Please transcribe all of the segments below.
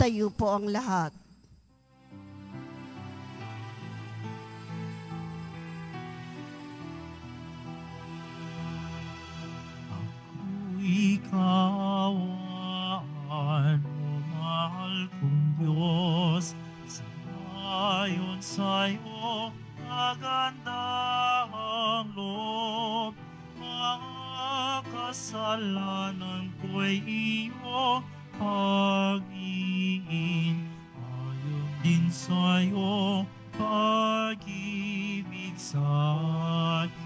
Magtayo po ang lahat. Ako'y kaawaan mo, mahal kong Diyos, sangayon sa'yo magandang loob. Mga kasalanan ko'y iyo pag-iin, ayon din sa'yo pag-ibig sa'kin.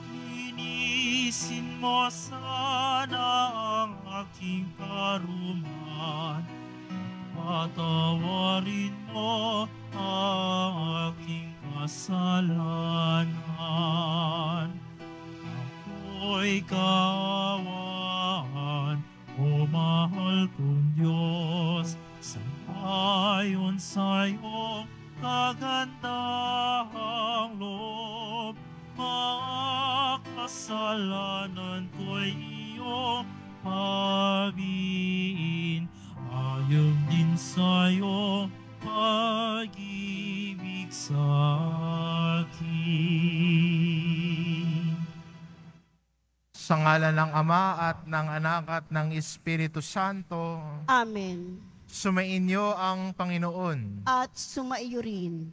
Linisin mo sana ang aking karuman, patawarin mo ang aking kasalanan. Ako'y kaawaan, o mahal kong Diyos, sangayon sa'yo kagandahang loob. Mga kasalanan ko'y iyo pag-iin, ayon din sa'yo pag-ibig sa'kin. Sa ngalan ng Ama at ng Anak at ng Espiritu Santo. Amen. Sumainyo ang Panginoon. At sumaiyo rin.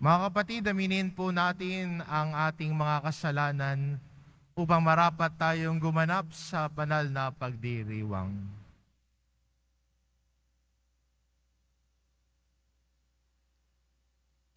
Mga kapatid, aminin po natin ang ating mga kasalanan upang marapat tayong gumanap sa banal na pagdiriwang.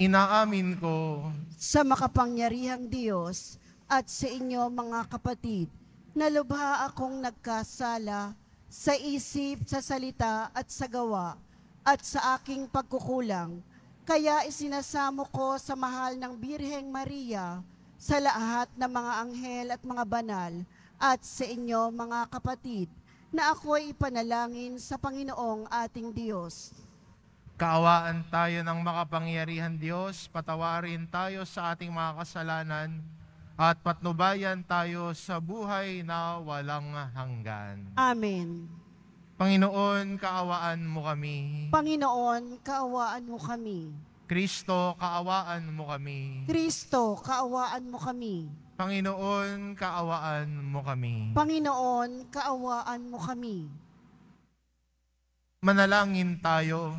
Inaamin ko Sa makapangyarihang Diyos at sa inyo mga kapatid, na lubha akong nagkasala sa isip, sa salita at sa gawa at sa aking pagkukulang. Kaya isinasamo ko sa mahal ng Birheng Maria, sa lahat ng mga anghel at mga banal, at sa inyo mga kapatid, na ako'y ipanalangin sa Panginoong ating Diyos. kaawaan tayo ng makapangyarihan Diyos, patawarin tayo sa ating mga kasalanan, at patnubayan tayo sa buhay na walang hanggan. Amen. Panginoon, kaawaan mo kami. Panginoon, kaawaan mo kami. Kristo, kaawaan mo kami. Kristo, kaawaan mo kami. Panginoon, kaawaan mo kami. Panginoon, kaawaan mo kami. Manalangin tayo.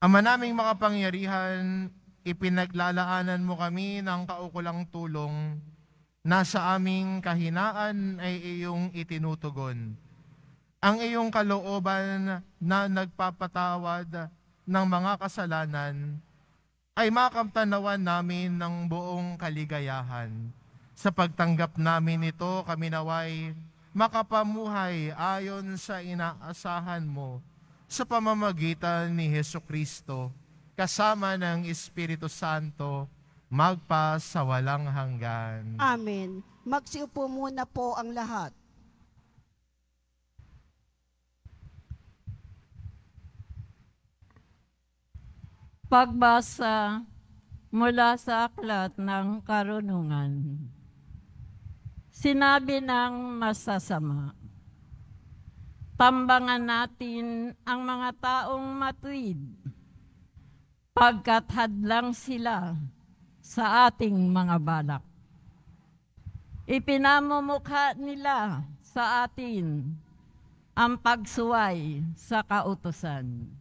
Ama naming makapangyarihan, ipinaglalaanan mo kami ng kaukulang tulong na sa aming kahinaan ay iyong itinutugon. Ang iyong kalooban na nagpapatawad ng mga kasalanan ay makamtanawan namin ng buong kaligayahan. Sa pagtanggap namin ito, kami naway makapamuhay ayon sa inaasahan mo sa pamamagitan ni Hesukristo, kasama ng Espiritu Santo, magpa sa walang hanggan. Amen. Magsiupo muna po ang lahat. Pagbasa mula sa aklat ng karunungan. Sinabi ng masasama, tambangan natin ang mga taong matuwid, pagkat hadlang sila sa ating mga balak. Ipinamumukha nila sa atin ang pagsuway sa kautusan.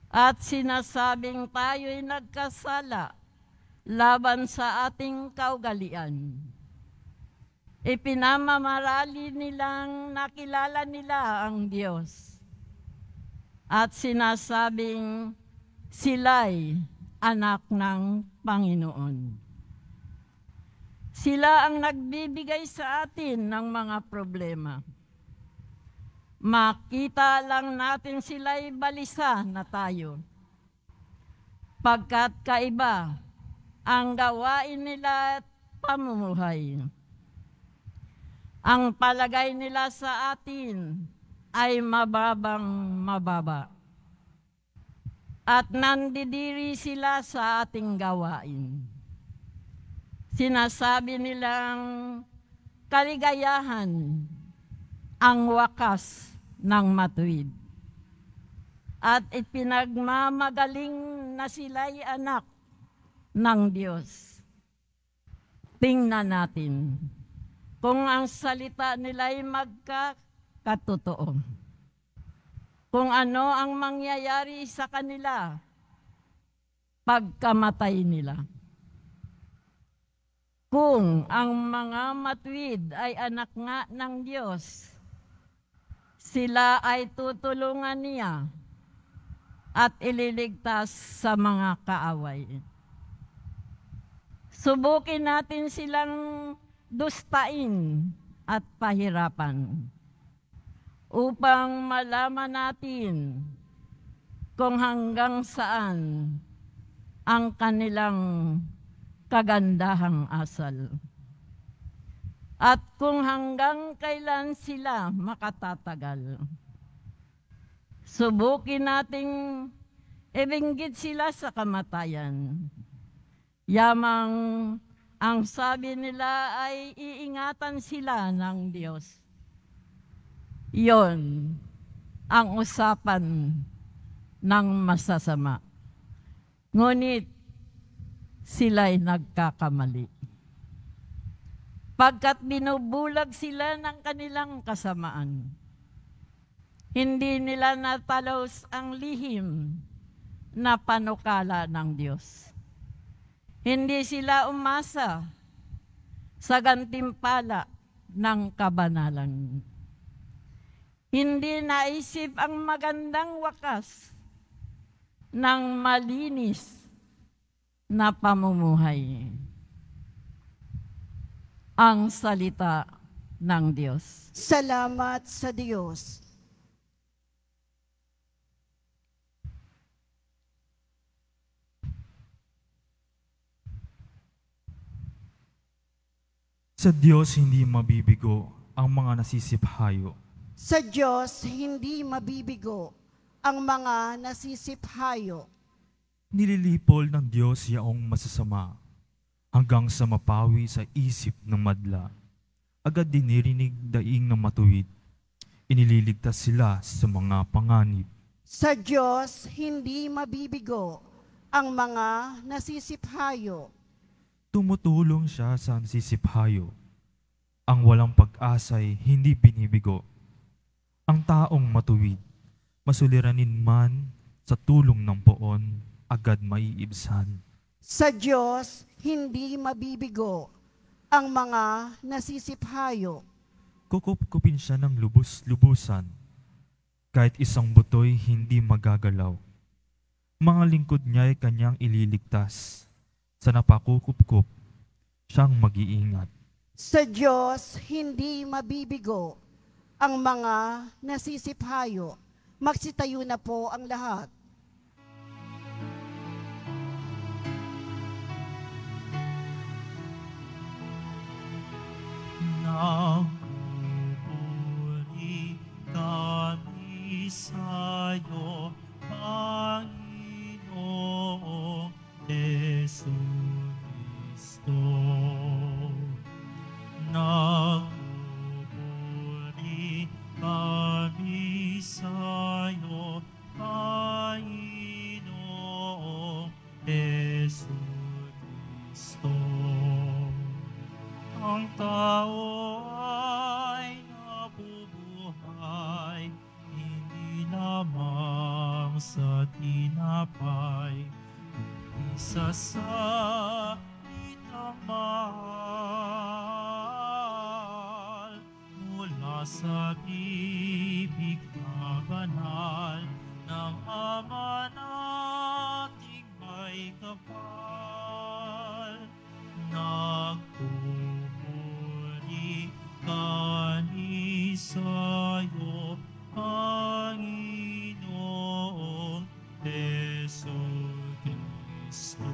At sinasabing tayo'y nagkasala laban sa ating kaugalian. Ipinamamarali nilang nakilala nila ang Diyos. At sinasabing sila'y anak ng Panginoon. Sila ang nagbibigay sa atin ng mga problema. Makita lang natin sila'y balisa na tayo. Pagkat kaiba ang gawain nila at pamumuhay. Ang palagay nila sa atin ay mababang mababa. At nandidiri sila sa ating gawain. Sinasabi nilang kaligayahan ang wakas ng matuwid. At ipinagmamagaling na sila'y anak ng Diyos. Tingnan natin kung ang salita nila'y magkakatotoo. Kung ano ang mangyayari sa kanila pagkamatay nila. Kung ang mga matuwid ay anak nga ng Diyos, sila ay tutulungan niya at ililigtas sa mga kaaway. Subukin natin silang dustain at pahirapan upang malaman natin kung hanggang saan ang kanilang kagandahang asal at kung hanggang kailan sila makatatagal. Subukin nating ibinggit sila sa kamatayan. Yamang ang sabi nila ay iingatan sila ng Diyos. Yon ang usapan ng masasama. Ngunit sila'y nagkakamali. Pagkat binubulag sila ng kanilang kasamaan. Hindi nila natalos ang lihim na panukala ng Diyos. Hindi sila umasa sa gantimpala ng kabanalan. Hindi naisip ang magandang wakas ng malinis na pamumuhay. Ang salita ng Diyos. Salamat sa Diyos. Sa Diyos hindi mabibigo ang mga nasisiphayo. Sa Diyos hindi mabibigo ang mga nasisiphayo. Nililipol ng Diyos yaong masasama hanggang sa mapawi sa isip ng madla. Agad dinirinig daing ng matuwid. Inililigtas sila sa mga panganib. Sa Diyos hindi mabibigo ang mga nasisiphayo. Tumutulong siya sa nasisiphayo. Ang walang pag-asa'y hindi binibigo. Ang taong matuwid, masuliranin man sa tulong ng poon, agad maiibsan. Sa Diyos hindi mabibigo ang mga nasisiphayo. Kukupkupin siya ng lubos-lubusan. Kahit isang butoy hindi magagalaw. Mga lingkod niya ay kanyang ililigtas. Sa napakukupkup, siyang mag-iingat. Sa Diyos hindi mabibigo ang mga nasisiphayo. Magsitayo na po ang lahat. Nagpupuri kami sa'yo, Panginoong Jesu Cristo. Nagpupuri kami sa'yo, Panginoong Jesu Cristo. Ang tao ay nabubuhay, hindi lamang sa tinapay, isa sa itang mahal, mula sa bibig na banal ng Ama nating may kapal. Nagpupuri kami sa'yo, Panginoong Jesu Cristo.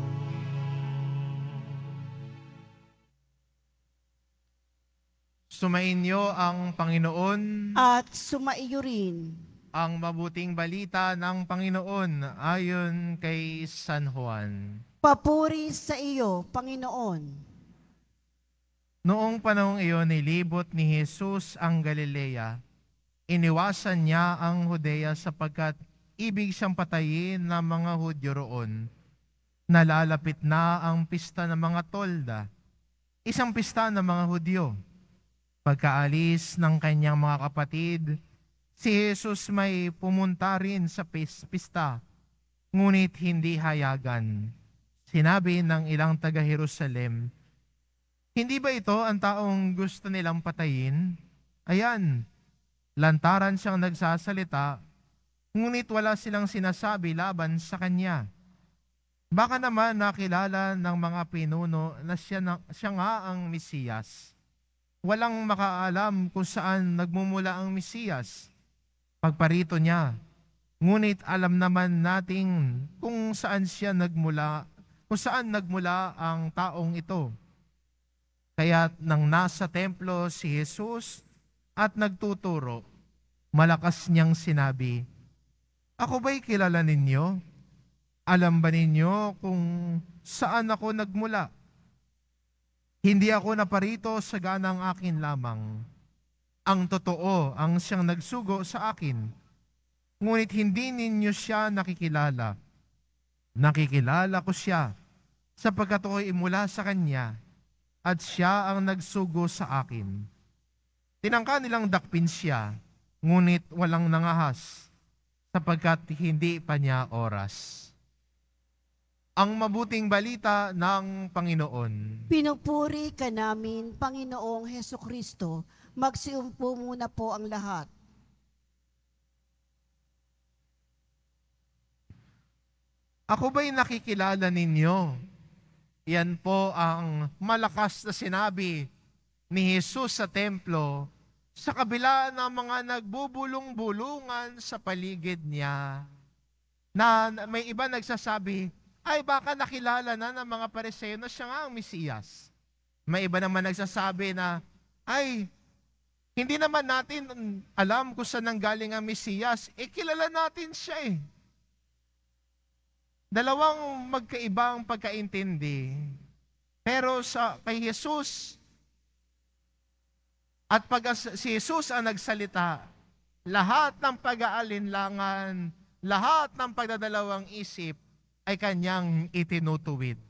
Sumainyo ang Panginoon, At sumaiyo rin. ang mabuting balita ng Panginoon ayon kay San Juan. Papuri sa iyo, Panginoon. Noong panahong iyon, nilibot ni Jesus ang Galilea iniwasan niya ang Judea sapagkat ibig siyang patayin ng mga Hudyo roon. Nalalapit na ang pista ng mga tolda, isang pista ng mga Hudyo. Pagkaalis ng kanyang mga kapatid, si Jesus may pumunta rin sa pista, ngunit hindi hayagan. Sinabi ng ilang taga-Jerusalem, "Hindi ba ito ang taong gusto nilang patayin? Ayan, lantaran siyang nagsasalita, ngunit wala silang sinasabi laban sa kanya. Baka naman nakilala ng mga pinuno na siya nga ang Mesiyas. Walang makaalam kung saan nagmumula ang Mesiyas. Pagparito niya, ngunit alam naman natin kung saan nagmula ang taong ito. Kaya nang nasa templo si Jesus at nagtuturo, malakas niyang sinabi, "Ako ba'y kilala ninyo? Alam ba ninyo kung saan ako nagmula? Hindi ako naparito sa ganang akin lamang. Ang totoo ang siyang nagsugo sa akin. Ngunit hindi ninyo siya nakikilala. Nakikilala ko siya sapagkat ako'y mula sa kanya at siya ang nagsugo sa akin." Tinangka nilang dakpin siya, ngunit walang nangahas sapagkat hindi pa niya oras. Ang mabuting balita ng Panginoon. Pinupuri ka namin, Panginoong Hesukristo. Magsiumpo muna po ang lahat. Ako ba'y nakikilala ninyo? Yan po ang malakas na sinabi ni Jesus sa templo sa kabila ng mga nagbubulong-bulungan sa paligid niya. Na may iba nagsasabi, ay baka nakilala na ng mga Pariseo na siya nga ang Mesiyas. May iba naman nagsasabi na, ay, hindi naman natin alam kung saan nanggaling ang Mesiyas. Kilala natin siya eh. Dalawang magkaibang pagkaintindi. Pero kay Jesus, at pag si Jesus ang nagsalita, lahat ng pag-aalinlangan, lahat ng pagdadalawang isip, ay kanyang itinutuwid.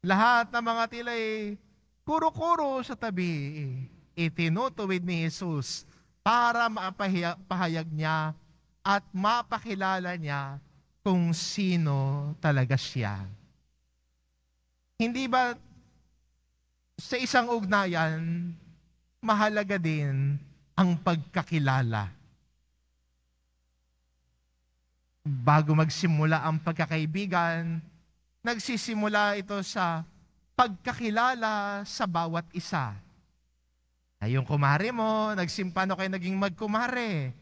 Lahat ng mga tila'y kuro-kuro sa tabi, itinutuwid ni Jesus para mapahayag niya at mapakilala niya kung sino talaga siya. Hindi ba sa isang ugnayan, mahalaga din ang pagkakilala? Bago magsimula ang pagkakaibigan, nagsisimula ito sa pagkakilala sa bawat isa. Ay, yung kumare mo, paano kayo naging magkumare?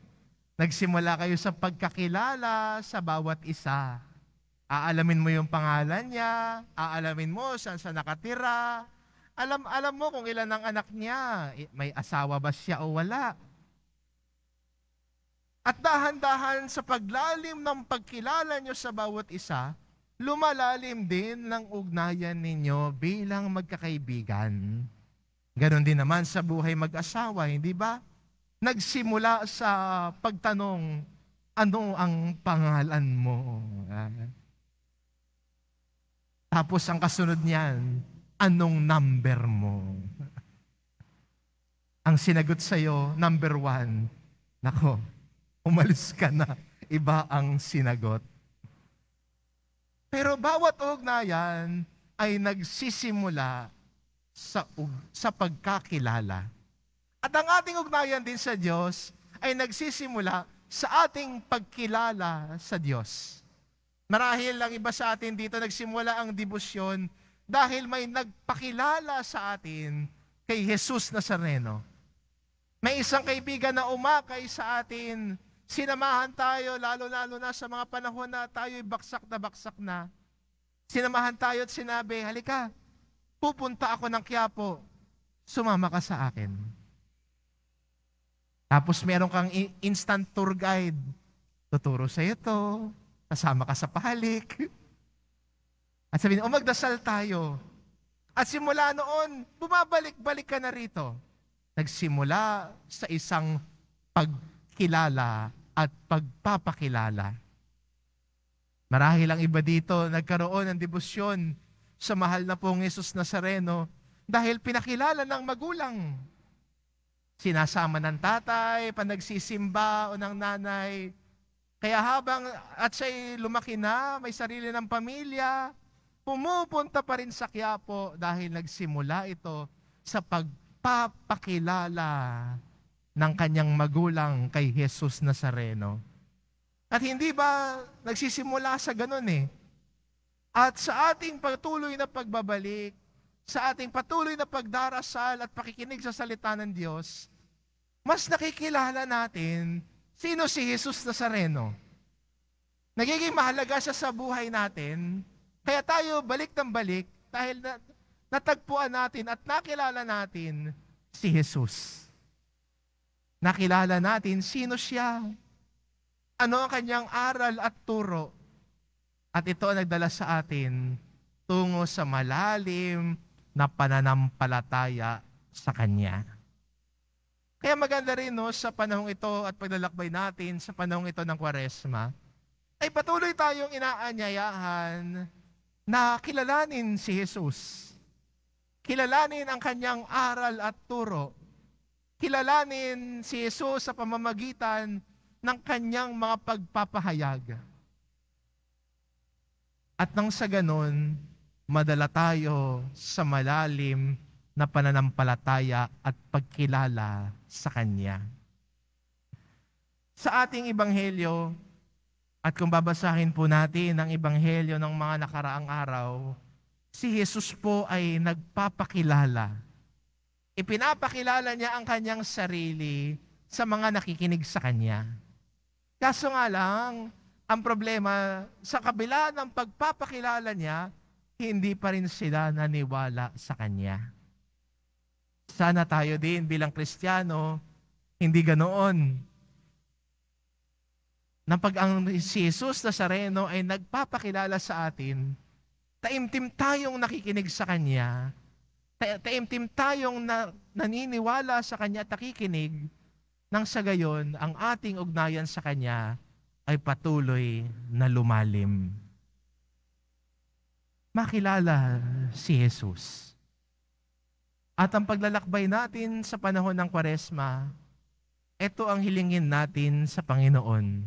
Nagsimula kayo sa pagkakilala sa bawat isa. Aalamin mo yung pangalan niya, aalamin mo saan siya nakatira, alam mo kung ilan ang anak niya, may asawa ba siya o wala. At dahan-dahan sa paglalim ng pagkilala nyo sa bawat isa, lumalalim din ng ugnayan ninyo bilang magkakaibigan. Ganon din naman sa buhay mag-asawa, hindi ba? Nagsimula sa pagtanong, ano ang pangalan mo? Tapos ang kasunod niyan, anong number mo? Ang sinagot sa'yo, number 1, nako, umalis ka na, iba ang sinagot. Pero bawat ugnayan ay nagsisimula sa pagkakilala. At ang ating ugnayan din sa Diyos ay nagsisimula sa ating pagkilala sa Diyos. Marahil lang iba sa atin dito nagsimula ang debosyon dahil may nagpakilala sa atin kay Jesus Nazareno. May isang kaibigan na umakay sa atin, sinamahan tayo, lalo-lalo na sa mga panahon na tayo'y baksak na. Sinamahan tayo at sinabi, halika, pupunta ako ng Quiapo, sumama ka sa akin. Tapos meron kang instant tour guide, tuturo sa iyo to, kasama ka sa pahalik. At sabihin, magdasal tayo. At simula noon, bumabalik-balik ka na rito. Nagsimula sa isang pagkilala at pagpapakilala. Marahil ang iba dito nagkaroon ng debosyon sa mahal na pong Jesus Nazareno dahil pinakilala ng magulang. Sinasama ng tatay, panagsisimba o ng nanay. Kaya habang at siya'y lumaki na, may sarili ng pamilya, pumupunta pa rin sa Quiapo dahil nagsimula ito sa pagpapakilala ng kanyang magulang kay Jesus Nazareno. At hindi ba nagsisimula sa ganun eh? At sa ating patuloy na pagbabalik, sa ating patuloy na pagdarasal at pakikinig sa salita ng Diyos, mas nakikilala natin sino si Jesus Nazareno. Nagiging mahalaga siya sa buhay natin, kaya tayo balik ng balik dahil natagpuan natin at nakilala natin si Jesus. Nakilala natin sino siya. Ano ang kanyang aral at turo? At ito ang nagdala sa atin tungo sa malalim na pananampalataya sa Kanya. Kaya maganda rin sa panahong ito at paglalakbay natin sa panahong ito ng Kwaresma, ay patuloy tayong inaanyayahan na kilalanin si Jesus. Kilalanin ang Kanyang aral at turo. Kilalanin si Jesus sa pamamagitan ng Kanyang mga pagpapahayag. At nang sa ganon, madala tayo sa malalim na pananampalataya at pagkilala sa Kanya. Sa ating Ebanghelyo, at kung babasahin po natin ang Ebanghelyo ng mga nakaraang araw, si Jesus po ay nagpapakilala. Ipinapakilala niya ang Kanyang sarili sa mga nakikinig sa Kanya. Kaso nga lang, ang problema, sa kabila ng pagpapakilala niya, hindi pa rin sila naniwala sa Kanya. Sana tayo din bilang Kristiyano, hindi ganoon. Na pag ang si Jesus Nazareno ay nagpapakilala sa atin, taimtim tayong nakikinig sa Kanya, taimtim tayong naniniwala sa Kanya at nakikinig, nang sa gayon, ang ating ugnayan sa Kanya ay patuloy na lumalim. Makilala si Jesus. At ang paglalakbay natin sa panahon ng Kwaresma, ito ang hilingin natin sa Panginoon.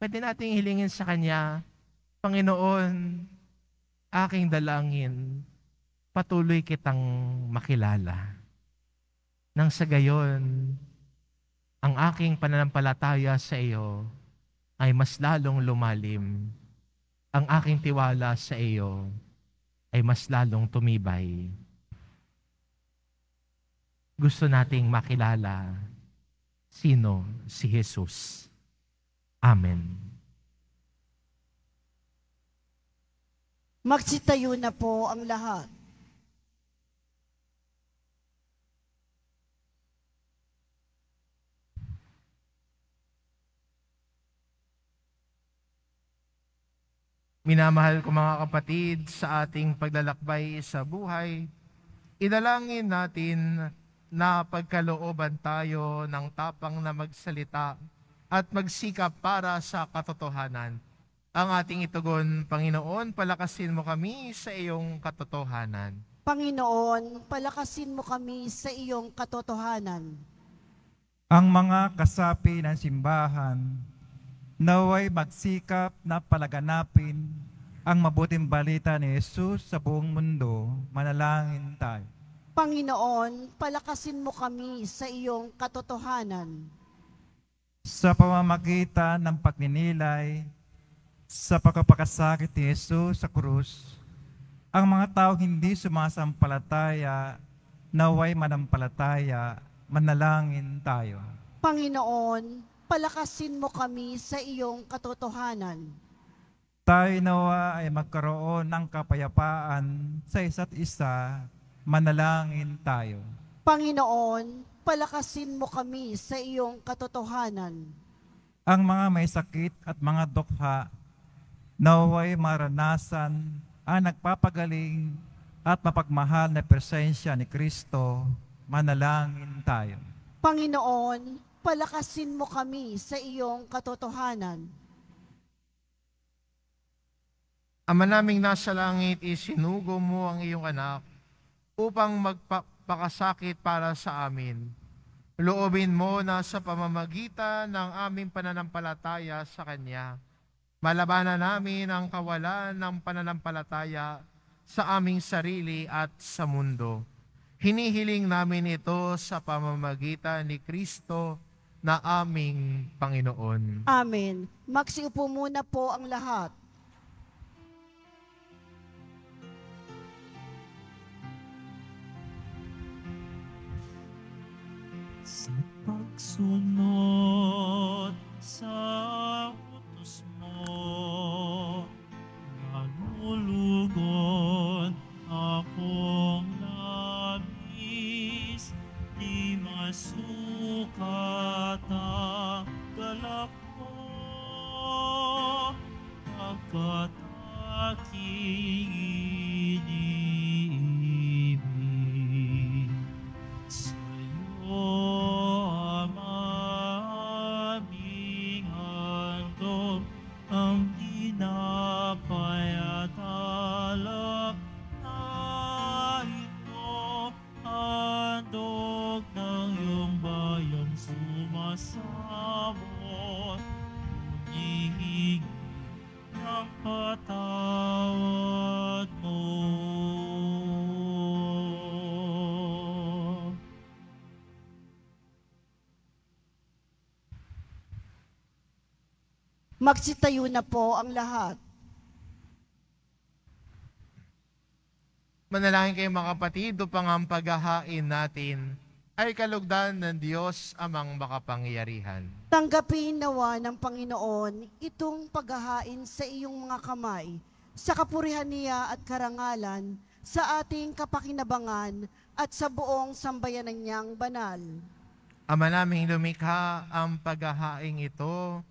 Pwede nating hilingin sa Kanya, Panginoon, aking dalangin, patuloy kitang makilala. Nang sa gayon, ang aking pananampalataya sa iyo ay mas lalong lumalim. Ang aking tiwala sa iyo ay mas lalong tumibay. Gusto nating makilala sino si Jesus. Amen. Magsitayo na po ang lahat. Minamahal ko mga kapatid, sa ating paglalakbay sa buhay, idalangin natin na pagkalooban tayo ng tapang na magsalita at magsikap para sa katotohanan. Ang ating itugon, Panginoon, palakasin mo kami sa iyong katotohanan. Panginoon, palakasin mo kami sa iyong katotohanan. Ang mga kasapi ng simbahan, naway magsikap na palaganapin ang mabuting balita ni Jesus sa buong mundo. Manalangin tayo. Panginoon, palakasin mo kami sa iyong katotohanan. Sa pamamagitan ng pagninilay sa pagkapakasakit ni Jesus sa krus, ang mga tao hindi sumasampalataya, naway manampalataya. Manalangin tayo. Panginoon, palakasin mo kami sa iyong katotohanan. Tayo nawa ay magkaroon ng kapayapaan sa isa't isa. Manalangin tayo. Panginoon, palakasin mo kami sa iyong katotohanan. Ang mga may sakit at mga dukha, naway maranasan ang nagpapagaling at mapagmahal na presensya ni Kristo. Manalangin tayo. Panginoon, palakasin mo kami sa iyong katotohanan. Ama naming nasa langit, isinugo mo ang iyong anak upang magpakasakit para sa amin. Loobin mo na sa pamamagitan ng aming pananampalataya sa Kanya, malabanan namin ang kawalan ng pananampalataya sa aming sarili at sa mundo. Hinihiling namin ito sa pamamagitan ni Kristo na aming Panginoon. Amen. Magsiupo muna po ang lahat. Sa pagsunod sa utos mo, nalulugod akong labis, di masukat ang galak ko, pagkat aking iniibig. Sa'yo aming handog ang tinapay at alak na ito, handog ng iyong bayang sumasabot, hinihingi ng patawad mo. Magsitayo na po ang lahat. Manalangin kayo mga kapatid upang ang paghahain natin ay kalugdan ng Diyos amang makapangyarihan. Tanggapin nawa ng Panginoon itong paghahain sa iyong mga kamay, sa kapurihan niya at karangalan, sa ating kapakinabangan at sa buong sambayanan niyang banal. Ama naming lumikha, ang paghahaing ito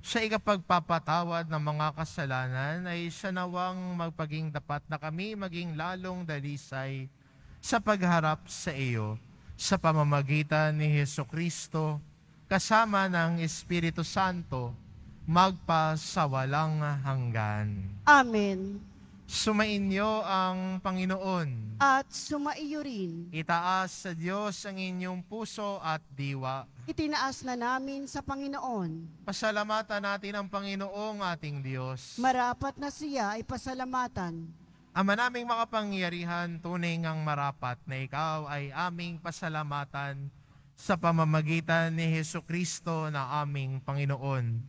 sa ikapagpapatawad ng mga kasalanan ay sa nawang magpaging dapat na kami maging lalong dalisay sa pagharap sa iyo sa pamamagitan ni Hesukristo kasama ng Espiritu Santo magpasawalang hanggan. Amen. Sumainyo ang Panginoon. At sumaiyo rin. Itaas sa Diyos ang inyong puso at diwa. Itinaas na namin sa Panginoon. Pasalamatan natin ang Panginoong ating Diyos. Marapat na siya ay pasalamatan. Ama naming makapangyarihan, tunay ngang marapat na ikaw ay aming pasalamatan sa pamamagitan ni Hesukristo na aming Panginoon.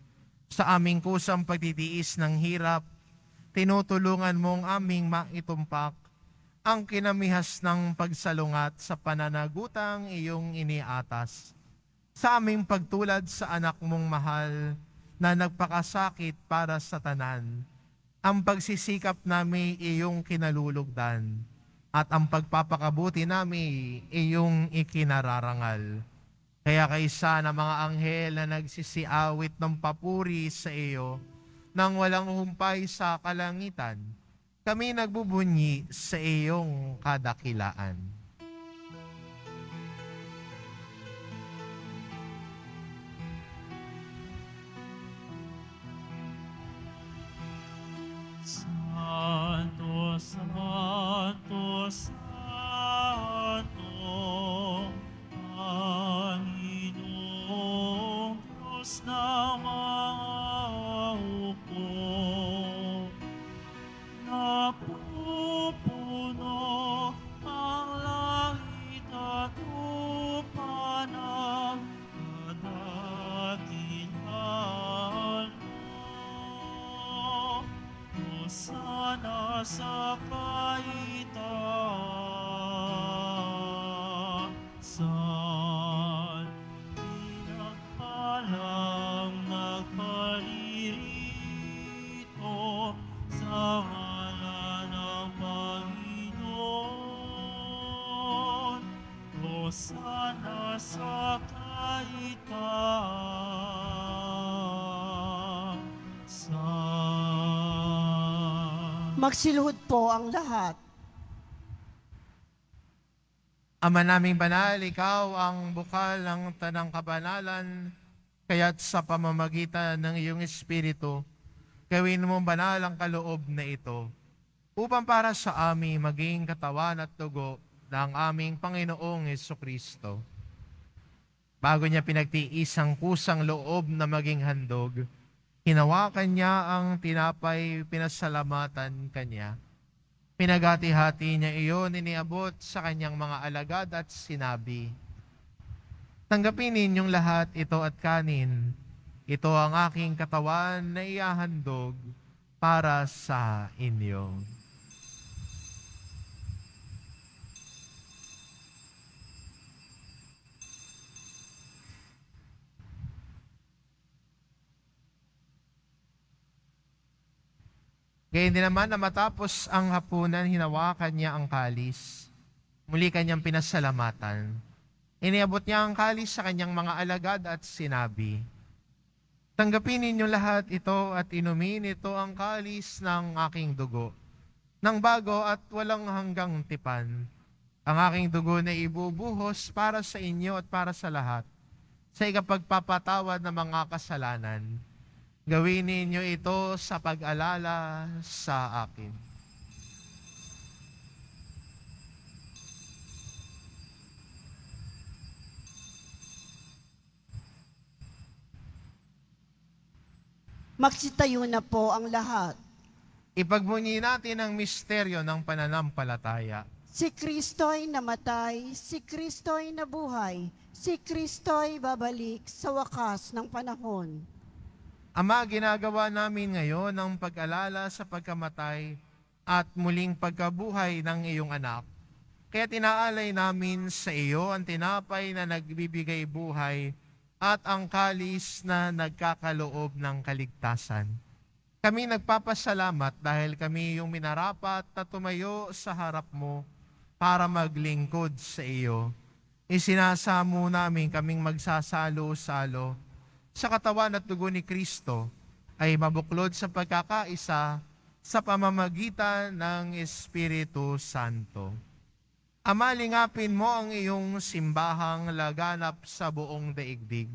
Sa aming kusang pagtitiis ng hirap, tinutulungan mong aming maitumpak ang kinamihas ng pagsalungat sa pananagutang iyong iniatas. Sa aming pagtulad sa anak mong mahal na nagpakasakit para sa tanan, ang pagsisikap namin iyong kinalulugdan at ang pagpapakabuti namin iyong ikinararangal. Kaya kaysa na mga anghel na nagsisiawit ng papuri sa iyo, nang walang humpay sa kalangitan, kami nagbubunyi sa iyong kadakilaan. Santo, Santo, Santo, Panginoong Diyos na napupuno ang langit at lupa ng kadakilaan mo. Hosana sa kaitaasan, pinagpalang nagpalirito sa ngalan ng Panginoon. Hosana sa kaitaasan. Magsiluhod po ang lahat. Ama naming banal, ikaw ang bukal ng tanang kabanalan, kaya't sa pamamagitan ng iyong Espiritu, gawin mo banal ang kaloob na ito, upang para sa amin maging katawan at dugo ng aming Panginoong Hesukristo. Bago niya pinagtiis ang kusang loob na maging handog, hinawakan niya ang tinapay, pinasalamatan kanya. Pinagati-hati niya iyon, iniabot sa kanyang mga alagad at sinabi, "Tanggapin ninyong lahat ito at kanin. Ito ang aking katawan na ihahandog para sa inyo." Gayun din naman na matapos ang hapunan, hinawakan niya ang kalis. Muli kanyang pinasalamatan. Iniabot niya ang kalis sa kanyang mga alagad at sinabi, "Tanggapin ninyo lahat ito at inumin, ito ang kalis ng aking dugo, ng bago at walang hanggang tipan. Ang aking dugo na ibubuhos para sa inyo at para sa lahat, sa ikapagpapatawad ng mga kasalanan. Gawin ninyo ito sa pag-alala sa akin." Magsitayo na po ang lahat. Ipagbunyi natin ang misteryo ng pananampalataya. Si Kristo'y namatay, si Kristo'y nabuhay, si Kristo'y babalik sa wakas ng panahon. Ama, ginagawa namin ngayon ang pag-alala sa pagkamatay at muling pagkabuhay ng iyong anak. Kaya tinaalay namin sa iyo ang tinapay na nagbibigay buhay at ang kalis na nagkakaloob ng kaligtasan. Kami nagpapasalamat dahil kami yung minarapat na tumayo sa harap mo para maglingkod sa iyo. Isinasamo namin kaming magsasalo-salo sa katawan at dugo ni Kristo ay mabuklod sa pagkakaisa sa pamamagitan ng Espiritu Santo. Ama, lingapin mo ang iyong simbahang laganap sa buong daigdig.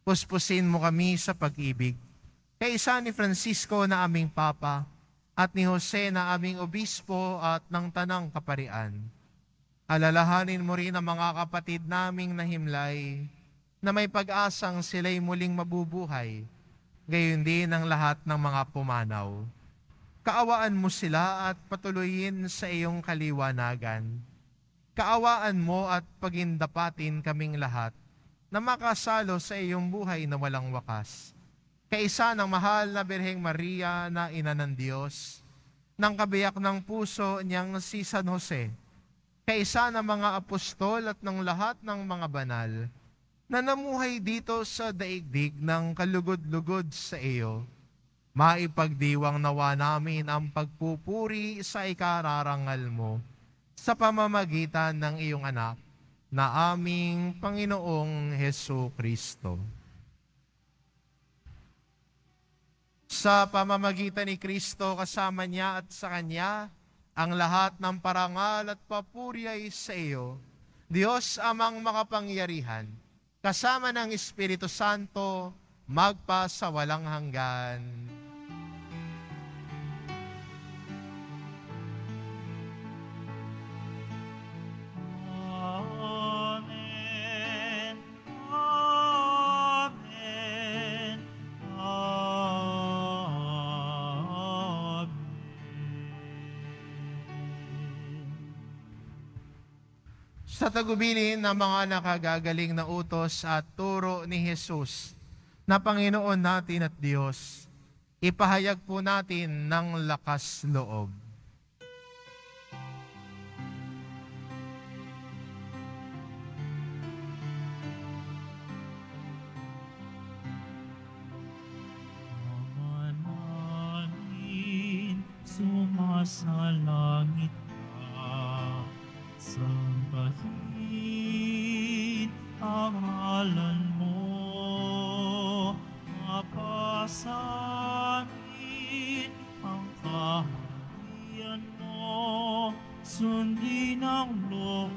Puspusin mo kami sa pag-ibig. Kaisa ni Francisco na aming Papa at ni Jose na aming Obispo at ng Tanang Kaparian. Alalahanin mo rin ang mga kapatid naming nahimlay na may pag-asang sila'y muling mabubuhay, gayon din ang lahat ng mga pumanaw. Kaawaan mo sila at patuloyin sa iyong kaliwanagan. Kaawaan mo at pagindapatin kaming lahat na makasalo sa iyong buhay na walang wakas. Kaisa ng mahal na Birheng Maria na Ina ng Diyos, ng kabiyak ng puso niyang si San Jose, kaisa ng mga apostol at ng lahat ng mga banal, na namuhay dito sa daigdig ng kalugod-lugod sa iyo, maipagdiwang nawa namin ang pagpupuri sa ikararangal mo sa pamamagitan ng iyong anak na aming Panginoong Hesukristo. Sa pamamagitan ni Kristo, kasama niya at sa Kanya, ang lahat ng parangal at papuri ay sa iyo, Diyos amang makapangyarihan, kasama ng Espiritu Santo, magpa sa walang hanggan. Amen. Amen. Amen. Sa tagubilin ng mga nakagagaling na utos at turo ni Jesus na Panginoon natin at Diyos, ipahayag po natin ng lakas loob. Ama namin, sumasalangit ka, sambahin ang ngalan mo, mapasamin ang kaharian mo, sundin ang loob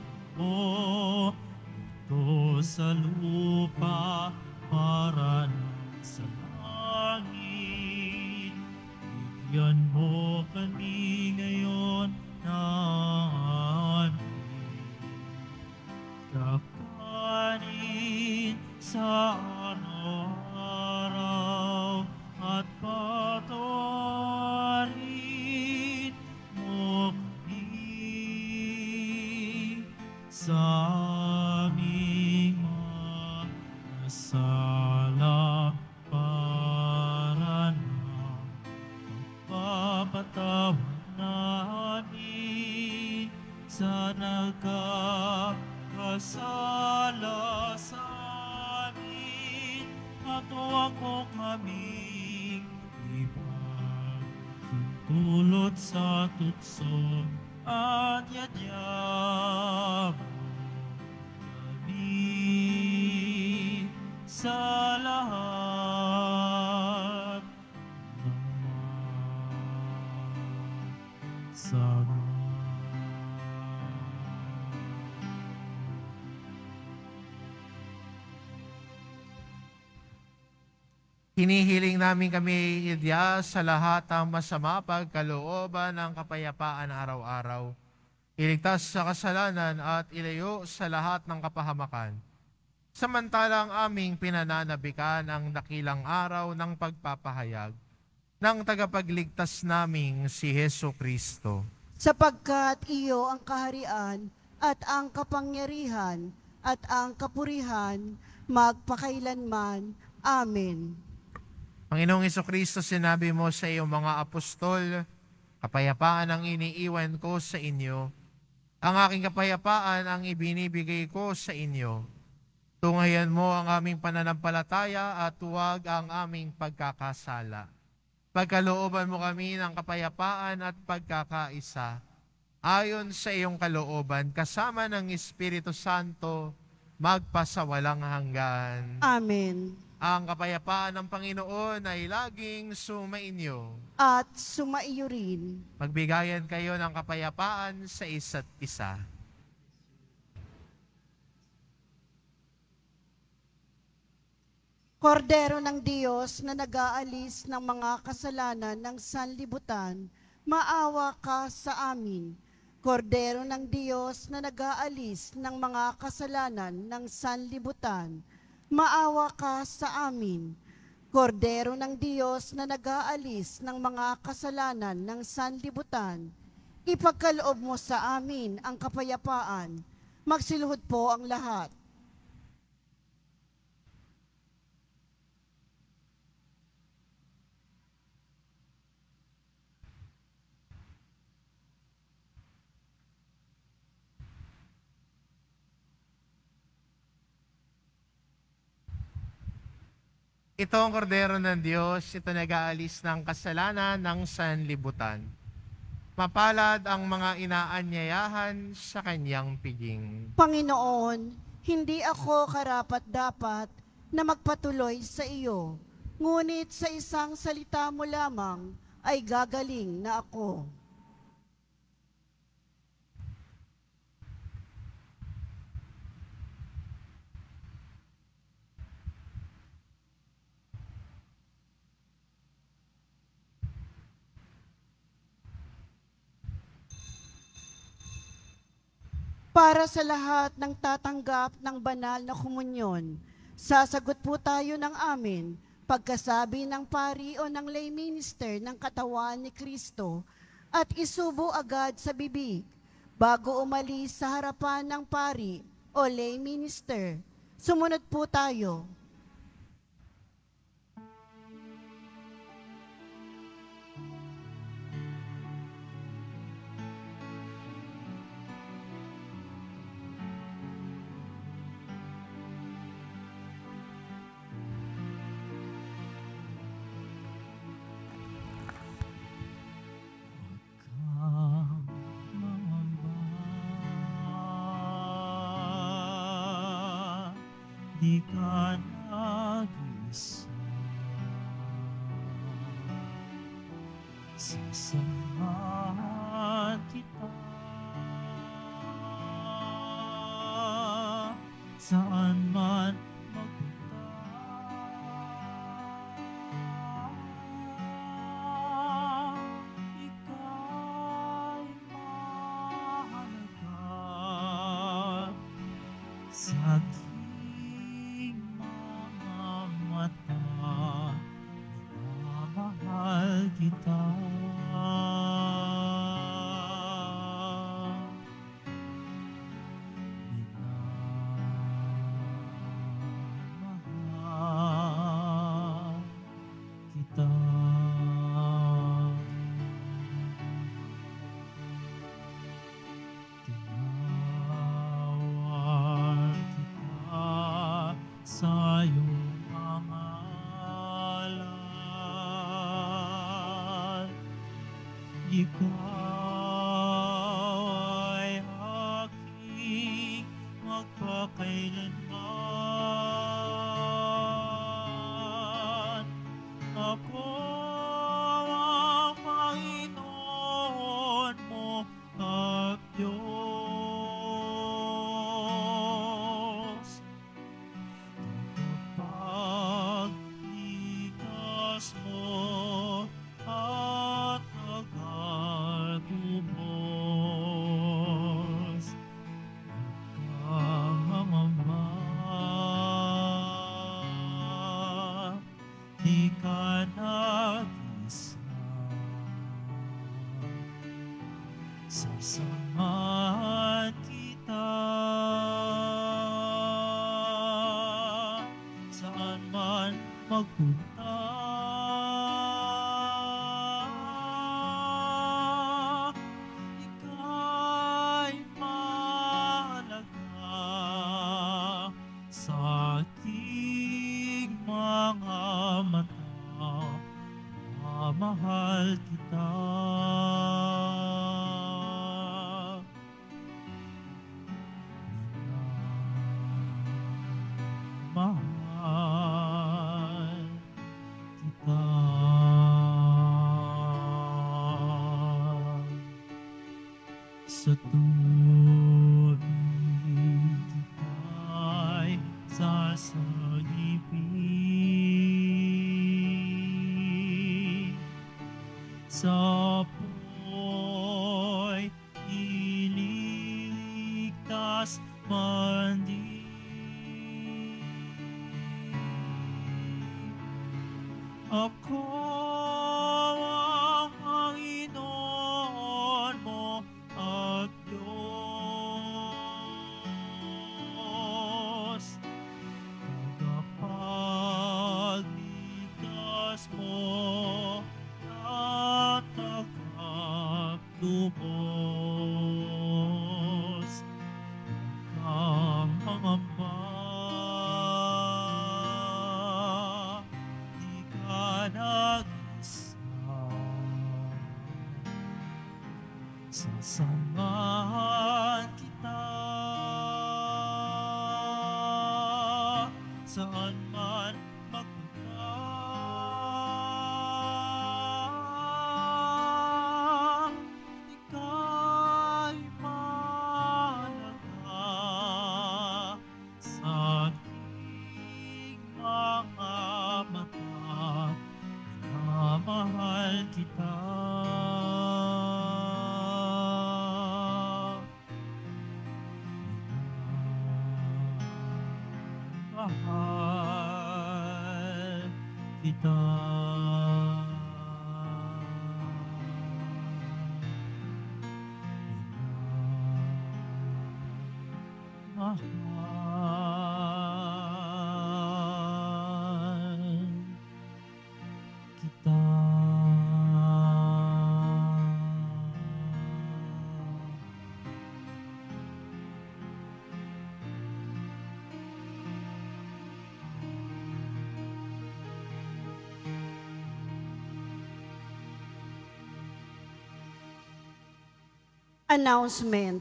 para sa langit. Bigyan mo kami ngayon ng kakanin sa araw-araw at patawarin mo kami sa aming mga sala para na magpapatawad namin sa nagkakasala sa amin at huwag mo kaming ipagtulot sa tukso at yadyab kami sa lahat ng sama. Hinihiling namin kami, Diyos, sa lahat ng masama pagkalooban ng kapayapaan araw-araw. Iligtas sa kasalanan at ilayo sa lahat ng kapahamakan. Samantalang aming pinananabikan ang dakilang araw ng pagpapahayag ng tagapagligtas naming si Hesu Kristo. Sapagkat iyo ang kaharian at ang kapangyarihan at ang kapurihan magpakailanman. Amen. Panginoong Hesukristo, sinabi mo sa iyong mga apostol, kapayapaan ang iniiwan ko sa inyo. Ang aking kapayapaan ang ibinibigay ko sa inyo. Tungayan mo ang aming pananampalataya at huwag ang aming pagkakasala. Pagkalooban mo kami ng kapayapaan at pagkakaisa, ayon sa iyong kalooban, kasama ng Espiritu Santo, magpasawalang hanggan. Amen. Ang kapayapaan ng Panginoon ay laging sumainyo. At sumaiyo rin. Magbigayan kayo ng kapayapaan sa isa't isa. Kordero ng Diyos na nag-aalis ng mga kasalanan ng sanlibutan, maawa ka sa amin. Kordero ng Diyos na nag-aalis ng mga kasalanan ng sanlibutan, maawa ka sa amin. Kordero ng Diyos na nag-aalis ng mga kasalanan ng sanlibutan, ipagkaloob mo sa amin ang kapayapaan. Magsiluhod po ang lahat. Ito ang kordero ng Diyos, ito nag-aalis ng kasalanan ng sanlibutan. Mapalad ang mga inaanyayahan sa kanyang piging. Panginoon, hindi ako karapat-dapat na magpatuloy sa iyo, ngunit sa isang salita mo lamang ay gagaling na ako. Para sa lahat ng tatanggap ng banal na komunyon, sasagot po tayo ng amin pagkasabi ng pari o ng lay minister ng katawan ni Kristo at isubo agad sa bibig bago umalis sa harapan ng pari o lay minister. Sumunod po tayo. Di ka nag-isa, sasamahan kita saan man magpunta. aking mga mata, minamahal kita. Minamahal kita. Tinawag kita sa iyong pangalan. Ikaw ay aking magpakailanman. Ako ang Panginoon mo at Diyos. Tagapagligtas mo at tagatubos. Nagkamangamba, di ka nag-isa. Sasamahan kita saan man magpunta. Ika'y mahalaga sa aking mga mata. Mahal kita. Mahal kita. Sa tuwing kita'y sasagipin, sa apoy ililigtas man din. Ako ang Panginoon mo at Diyos. Tagapagligtas mo at tagatubos. Huwag kang mangamba, di ka nag-isa. Sasamahan kita saan man magpunta. Ika'y mahalaga sa aking mga mata. Minamahal kita. Minamahal kita. Minamahal kita. Announcement.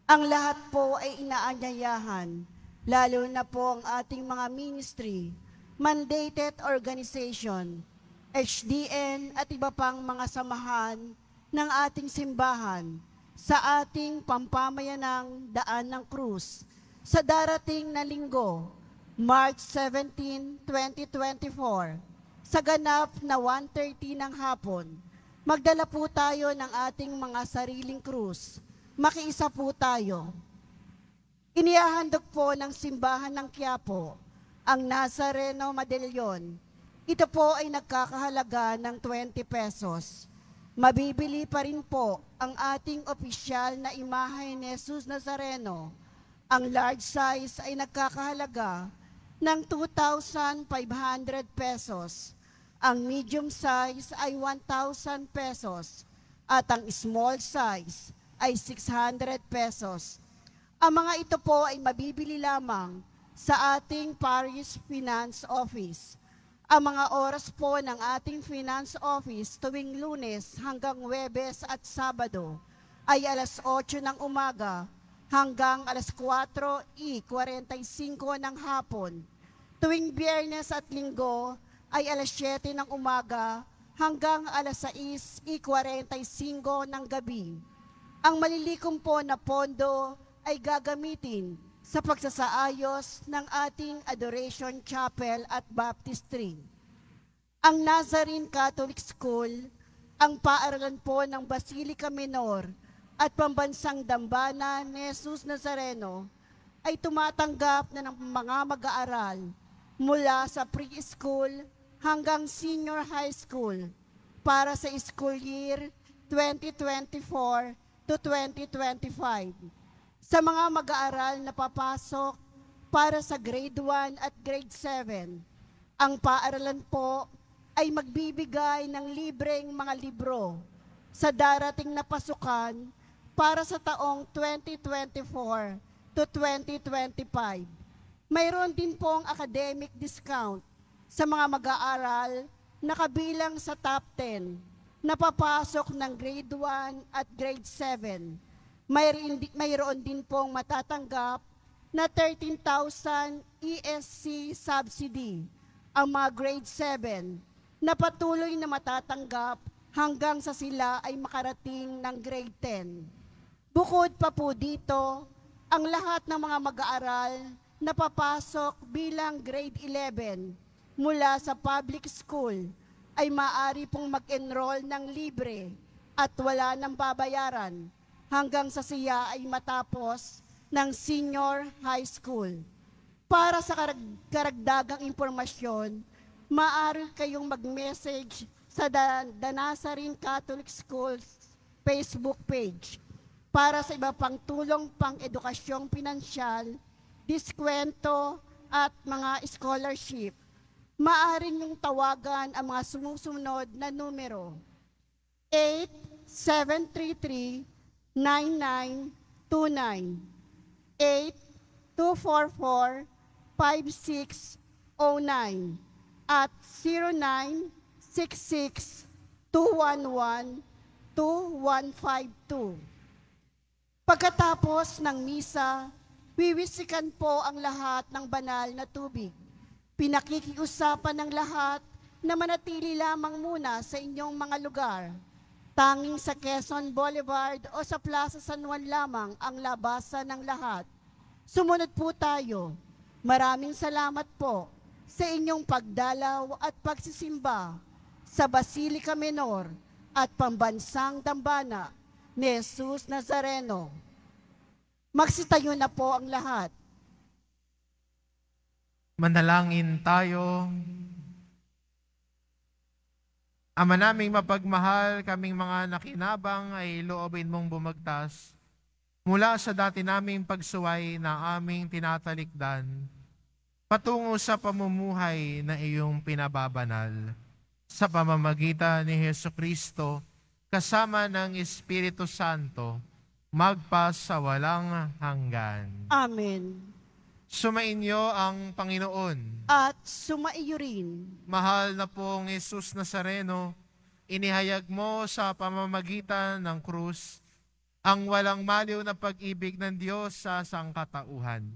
Ang lahat po ay inaanyayahan, lalo na po ang ating mga ministry, mandated organization, HDN at iba pang mga samahan ng ating simbahan sa ating pampamayanang Daan ng Krus sa darating na linggo, March 17, 2024, sa ganap na 1:30 ng hapon. Magdala po tayo ng ating mga sariling krus. Makiisa po tayo. Inihahandog po ng simbahan ng Quiapo ang Nazareno Medallion. Ito po ay nagkakahalaga ng 20 pesos. Mabibili pa rin po ang ating opisyal na imahe ni Jesus Nazareno. Ang large size ay nagkakahalaga ng 2,500 pesos. Ang medium size ay 1,000 pesos at ang small size ay 600 pesos. Ang mga ito po ay mabibili lamang sa ating Parish Finance Office. Ang mga oras po ng ating Finance Office tuwing Lunes hanggang Huwebes at Sabado ay alas 8 ng umaga hanggang alas 4:45 ng hapon. Tuwing Biyernes at Linggo ay alas 7 ng umaga hanggang alas 6:45 ng gabi. Ang malilikom po na pondo ay gagamitin sa pagsasaayos ng ating Adoration Chapel at Baptistry. Ang Nazarene Catholic School, ang paaralan po ng Basilica Minor at Pambansang Dambana ni Jesus Nazareno, ay tumatanggap na ng mga mag-aaral mula sa preschool hanggang senior high school para sa school year 2024 to 2025. Sa mga mag-aaral na papasok para sa grade 1 at grade 7, ang paaralan po ay magbibigay ng libreng mga libro sa darating na pasukan para sa taong 2024 to 2025. Mayroon din pong academic discount sa mga mag-aaral na kabilang sa top 10 na papasok ng grade 1 at grade 7. Mayroon din pong matatanggap na 13,000 ESC subsidy ang mga grade 7 na patuloy na matatanggap hanggang sa sila ay makarating ng grade 10. Bukod pa po dito, ang lahat ng mga mag-aaral na papasok bilang grade 11 mula sa public school ay maaari pong mag-enroll ng libre at wala nang babayaran hanggang sa siya ay matapos ng senior high school. Para sa karagdagang impormasyon, maaari kayong mag-message sa The Nazarene Catholic Schools Facebook page. Para sa iba pang tulong pang edukasyong pinansyal, diskwento at mga scholarship, maaari niyong tawagan ang mga sumusunod na numero: 8733-9929, 8244-5609, at 0966-211-2152. Pagkatapos ng misa, wiwisikan po ang lahat ng banal na tubig. Pinakikiusapan ng lahat na manatili lamang muna sa inyong mga lugar. Tanging sa Quezon Boulevard o sa Plaza San Juan lamang ang labasan ng lahat. Sumunod po tayo. Maraming salamat po sa inyong pagdalaw at pagsisimba sa Basilica Minor at Pambansang Dambana ni Jesus Nazareno. Magsitayo na po ang lahat. Manalangin tayo. Ama naming mapagmahal, kaming mga nakinabang ay loobin mong bumagtas mula sa dati naming pagsuway na aming tinatalikdan patungo sa pamumuhay na iyong pinababanal sa pamamagitan ni Jesucristo kasama ng Espiritu Santo magpa sa walang hanggan. Amen. Sumainyo ang Panginoon. At sumaiyo rin. Mahal na pong Jesus Nazareno, inihayag mo sa pamamagitan ng krus ang walang maliw na pag-ibig ng Diyos sa sangkatauhan.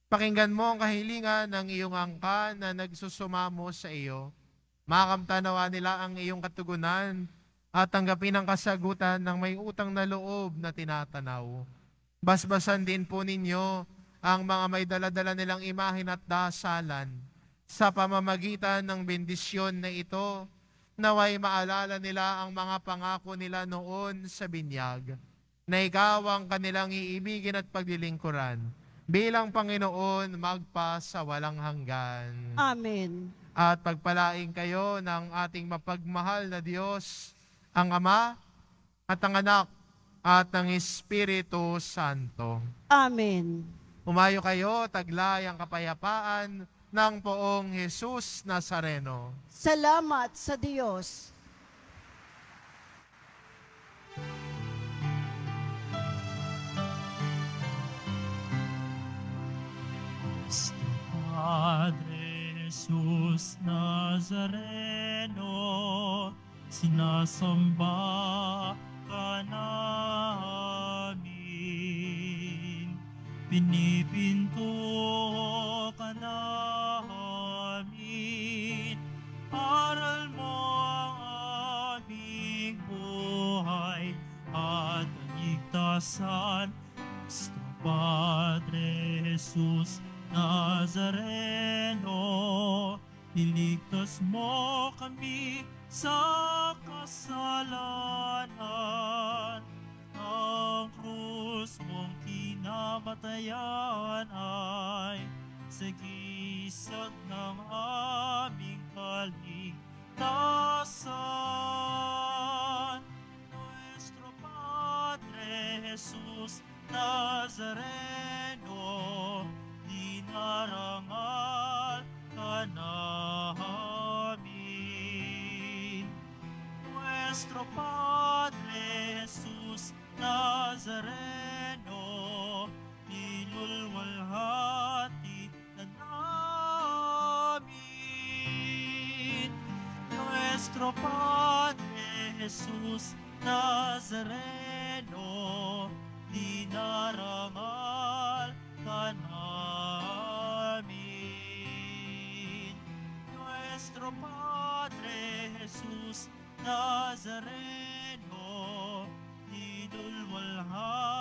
Pakinggan mo ang kahilingan ng iyong angkan na nagsusumamo sa iyo. Makamtanawa nila ang iyong katugunan at tanggapin ang kasagutan ng may utang na loob na tinatanaw. Basbasan din po ninyo ang mga may daladala nilang imahin at dasalan sa pamamagitan ng bendisyon na ito, naway maalala nila ang mga pangako nila noon sa binyag, na ikaw ang kanilang iibigin at paglilingkuran bilang Panginoon magpa sa walang hanggan. Amen. At pagpalain kayo ng ating mapagmahal na Diyos, ang Ama at ang Anak at ang Espiritu Santo. Amen. Umayo kayo, taglay ang kapayapaan ng Poong Jesus Nazareno. Salamat sa Diyos. Nuestro Padre Jesus Nazareno, sinasamba ka namin, pinipinto ka namin, aral mo ang aming buhay at kaligtasan. Nuestro Padre Jesus Nazareno, iligtas mo kami sa kasalanan. Ang krus mong kinamatayan ay sagisag ng aming kaligtasan. Nuestro Padre Jesus Nazareno, dinarangal ka namin. Nuestro Padre Jesus Nazareno, nilulwalhati ka namin. Nuestro Padre Jesus Nazareno, dinarangal ka namin. Nuestro Padre Jesus Nazareno, idulwalhati